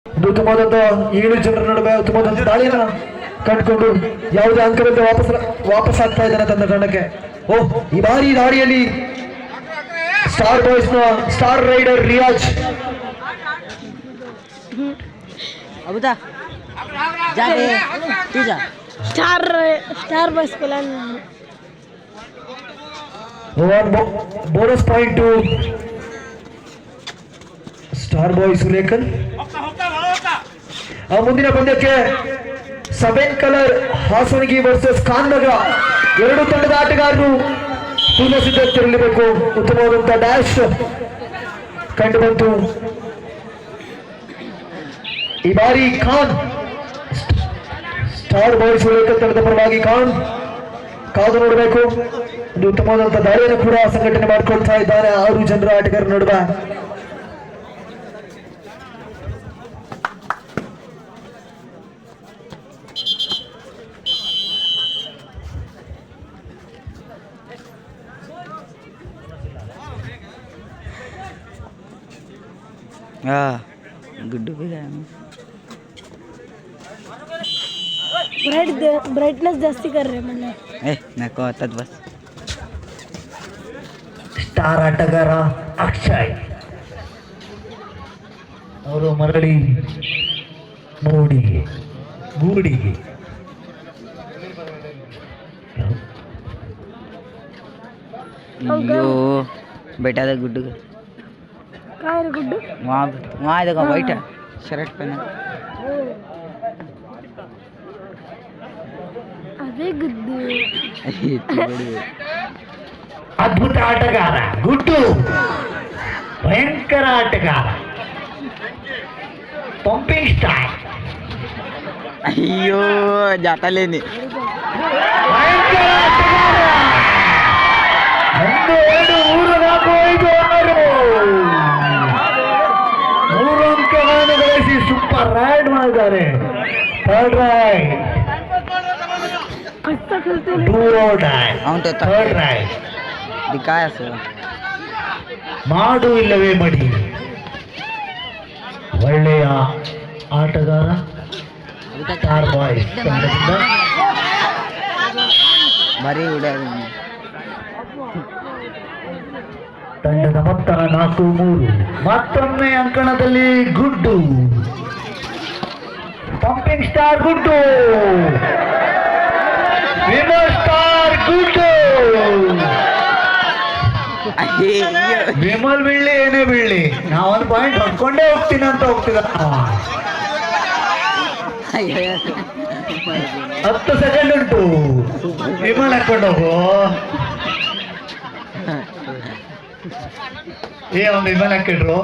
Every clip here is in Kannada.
ಇದು ಉತ್ತಮವಾದಂತ 7 ಜನರ ನಡುವೆ ಉತ್ತಮವಾದಂತ ದಾಳಿಯನ್ನ ಕಂಡುಕೊಂಡು ಯಾವುದೇ ಅಂಕದಂತೆ ವಾಪಸ್ ಆಗ್ತಾ ಇದ್ದಾನೆ ತನ್ನ ತಂಡಕ್ಕೆ. ಈ ಬಾರಿ ದಾಳಿಯಲ್ಲಿ ಸ್ಟಾರ್ ಬಾಯ್ಸ್ ನ star raider Riyaz Star Boys को bonus point to Star Boys Lekhan. ಮುಂದಿನ ಪಂದ್ಯಕ್ಕೆ ಸೆವೆನ್ ಕಲರ್ ಹಾಸನಗಿ ವರ್ಸಸ್ ಕಾನ್ನಗರ ಎರಡು ತಂಡದ ಆಟಗಾರರು ಪೂರ್ಣ ಸಿದ್ಧತೆಯಲ್ಲಿರಬೇಕು. ಉತ್ತಮವಾದಂತಹ ಡ್ಯಾಶ್ ಕಂಡು ಬಂತು ಈ ಬಾರಿ. ಖಾನ್ ಸ್ಟಾರ್ ಬಾಯ್ಸ್ ಲೇಖನ್ ತಂಡದ ಪರವಾಗಿ ಖಾನ್ ಕಾದು ನೋಡಬೇಕು. ಒಂದು ಉತ್ತಮವಾದಂತಹ ದಾಳಿಯನ್ನು ಕೂಡ ಸಂಘಟನೆ ಮಾಡಿಕೊಳ್ತಾ ಇದ್ದಾರೆ 6 ಜನರ ಆಟಗಾರರ ನಡುವೆ. गुड्डू भी ब्राइटनेस जास्ती कर रहे म्हणले नको आता बस. ಸ್ಟಾರ್ ಆಟಗಾರ ಅಕ್ಷಯ್ ಅವರು ಮರಳಿ ಗೂಡಿಗೆ अयो बेटा था गुड्डू कहाँ है गुड्डू? वहाँ देखो वाइट है शर्ट पहना. अबे गुड्डू ಅದ್ಭುತ ಆಟಗಾರ ಗುಡ್ಡು, ಭಯಂಕರ ಆಟಗಾರ, ಪಂಪಿಂಗ್ ಸ್ಟಾರ್. ಅಯ್ಯೋ ಜಾತ लेने ಭಯಂಕರ ಆಟಗಾರ. 1 2 3 4 5 6 3 ಅಂಕಗಳನ್ನು ಗಳಿಸಿ ಸೂಪರ್ ರೈಡ್ ಮಾಡಿದ್ದಾರೆ. ಥರ್ಡ್ ರೈಡ್ ಥರ್ಡ್ ರೈಡ್ दिखाया सर ಮಾಡು ಇಲ್ಲವೇ ಮಡಿ. ಒಳ್ಳೆಯ ಆಟಗಾರ ಸ್ಟಾರ್ ಬಾಯ್ಸ್ ತಂಡದಿಂದ ಬರೀ ಉಡಾ ತಂಡದ ಮೊತ್ತ 4-3. ಮತ್ತೊಮ್ಮೆ ಅಂಕಣದಲ್ಲಿ ಗುಡ್ಡು, ಪಂಪಿಂಗ್ ಸ್ಟಾರ್ ಗುಡ್ಡು, ವಿಮಲ್ ಸ್ಟಾರ್ ಗುಡ್ಡು. ವಿಮಲ್ ಬೀಳ್ಳಿ ಏನೇ ಬೀಳ್ಳಿ ನಾ 1 ಪಾಯಿಂಟ್ ಹೊಡ್ಕೊಂಡೇ ಹೋಗ್ತೀನಿ ಅಂತ ಹೋಗ್ತಿದ. 10 ಸೆಕೆಂಡ್ ಉಂಟು. ವಿಮಲ್ ಹಾಕೊಂಡು ಹೋಗು. ಒಂದು ವಿಮಲ್ ಹಾಕಿಡ್ರು.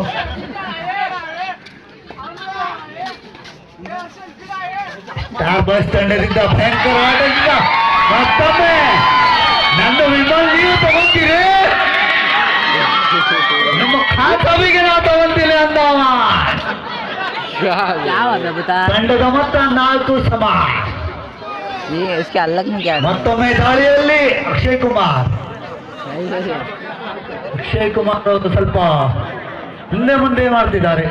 ಸ್ಟಾರ್ ಬಾಯ್ಸ್ ತಂಡದಿಂದ ಭಯಂಕರ ಆಟದಿಂದ ಮತ್ತೊಮ್ಮೆ ನನ್ನ ವಿಮಲ್ ನೀವು ತಗೊಂತೀರಿ, ನಮ್ಮ ಖಾತಾವಿಗೆ ನಾವು ತಗೊಂತೀರಿ ಅಂದವ. ತಂಡದ ಮೊತ್ತ 4 ಸಮ. इसके अलग में क्या ಮತ್ತೊಮ್ಮೆ ದಾಳಿಯಲ್ಲಿ ಅಕ್ಷಯ್ ಕುಮಾರ್ ಅವರು ಸ್ವಲ್ಪ ಹಿಂದೆ ಮುಂದೆ ಮಾಡ್ತಿದ್ದಾರೆ.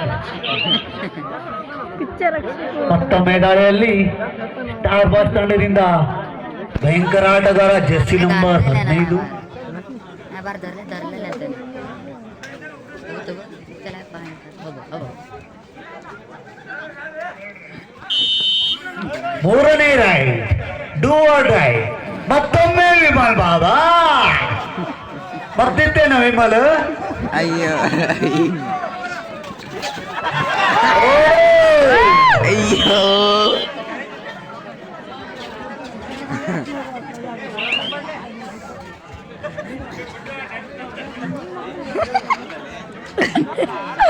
ಮತ್ತೊಮ್ಮೆ ದಾಳಿಯಲ್ಲಿ ಸ್ಟಾರ್ ಬಾಯ್ಸ್ ತಂಡದಿಂದ ಭಯಂಕರ ಆಟಗಾರ ಜೆರ್ಸಿ ನಂಬರ್ 15 ಮೂರನೇ ರೈಡ್ ಡೂ ಆರ್ ಡೈ. ಮತ್ತೊಮ್ಮೆ ವಿಮಲ್ ಬಾಬಾ ಬರ್ತಿತ್ತೇನ ವಿಮಲ್. ಅಯ್ಯೋ ಅಯ್ಯೋ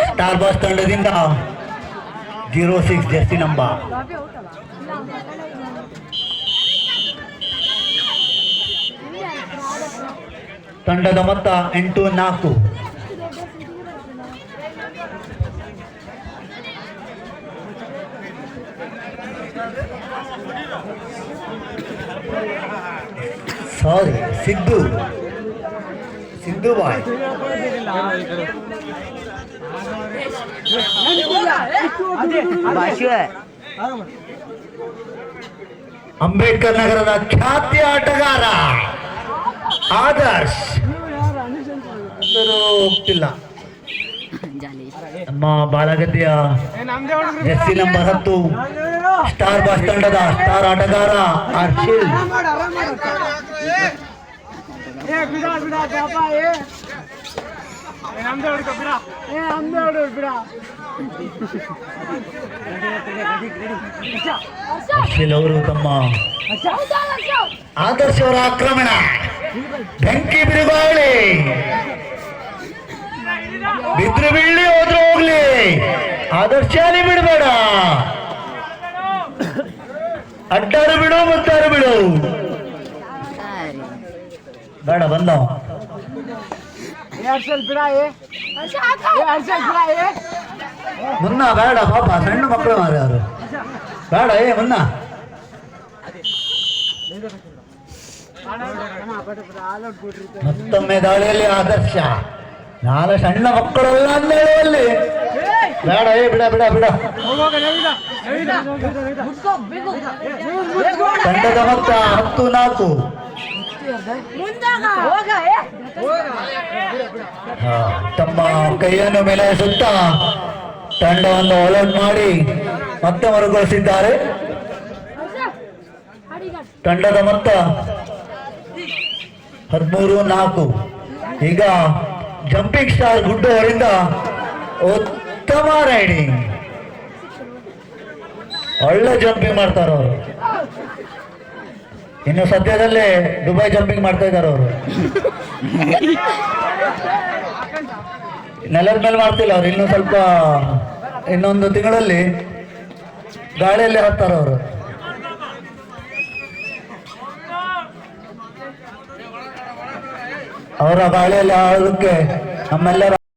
ಸ್ಟಾರ್ ಬಾಯ್ಸ್ ತಂಡದಿಂದ 06 ಜೆರ್ಸಿ ನಂಬರ್. ತಂಡದ ಮೊತ್ತ 8-4. ಸಾರಿ ಸಿದ್ದು ಬಾಯ್ ಭಾಷೆ ಅಂಬೇಡ್ಕರ್ ನಗರದ ಖ್ಯಾತಿಯ ಆಟಗಾರ ಆದರ್ಶ್ ಹೆಸರು ಹೋಗ್ತಿಲ್ಲ. ಜಾಲಿ ನಮ್ಮ ಬಾಳಗದ್ದೆಯ ಎಸ್ಸಿ ನಂಬರ್ 10 ಸ್ಟಾರ್ ಬಸ್ ತಂಡದ ಸ್ಟಾರ್ ಆಟಗಾರ ಹರ್ಷಿಲ್. ಹರ್ಷಿಲ್ ಅವರು ತಮ್ಮ ಆದರ್ಶ್ ಅವರ ಆಕ್ರಮಣ ಬೆಂಕಿ ಬಿರುಗಾಳಿ ಬಿದ್ರು ಬೀಳಿ ಹೋದ್ರು ಹೋಗ್ಲಿ, ಆದರ್ಶಾಲಿ ಬಿಡಬೇಡ, ಅಡ್ಡಾರು ಬಿಡು ಮುದ್ದಾರು ಬಿಡು ಬೇಡ ಬಂದ ಮುನ್ನ ಬೇಡ ಪಾಪ ಸಣ್ಣ ಮಕ್ಕಳು ಮಾರಿ ಅವರು ಬೇಡ ಮುನ್ನ ಮತ್ತೊಮ್ಮೆ ದಾಳಿಯಲ್ಲಿ ಆದರ್ಶ ನಾನು ಸಣ್ಣ ಮಕ್ಕಳೆಲ್ಲ ಅಂದೇಳಿ ಬೇಡ ಬಿಡ ಬಿಡ ಬಿಡ ತಂಡದ ಮೊತ್ತ 10-4. ತಮ್ಮ ಕೈಯನ್ನು ಮೇಲಾಯಿಸುತ್ತಾ ತಂಡವನ್ನು ಆಲ್ಔಟ್ ಮಾಡಿ ಮತ್ತೆ ಮರುಗೊಳಿಸಿದ್ದಾರೆ. ತಂಡದ ಮೊತ್ತ 13-4. ಈಗ ಜಂಪಿಂಗ್ ಸ್ಟಾರ್ ಗುಡ್ಡು ಅವರಿಂದ ಉತ್ತಮ ರೈಡಿಂಗ್, ಒಳ್ಳೆ ಜಂಪಿಂಗ್ ಮಾಡ್ತಾರ ಅವರು. ಇನ್ನು ಸದ್ಯದಲ್ಲೇ ದುಬೈ ಜಂಪಿಂಗ್ ಮಾಡ್ತಾ ಇದ್ದಾರೆ ಅವರು. ನೆಲದ ಮೇಲೆ ಮಾಡ್ತಿಲ್ಲ ಅವ್ರು, ಇನ್ನು ಸ್ವಲ್ಪ ಇನ್ನೊಂದು ತಿಂಗಳಲ್ಲಿ ಗಾಳಿಯಲ್ಲಿ ಹಾಕ್ತಾರ ಅವರು. ಅವರ ಗಾಳಿಯಲ್ಲಿ ಆಡೋದಕ್ಕೆ ನಮ್ಮೆಲ್ಲರ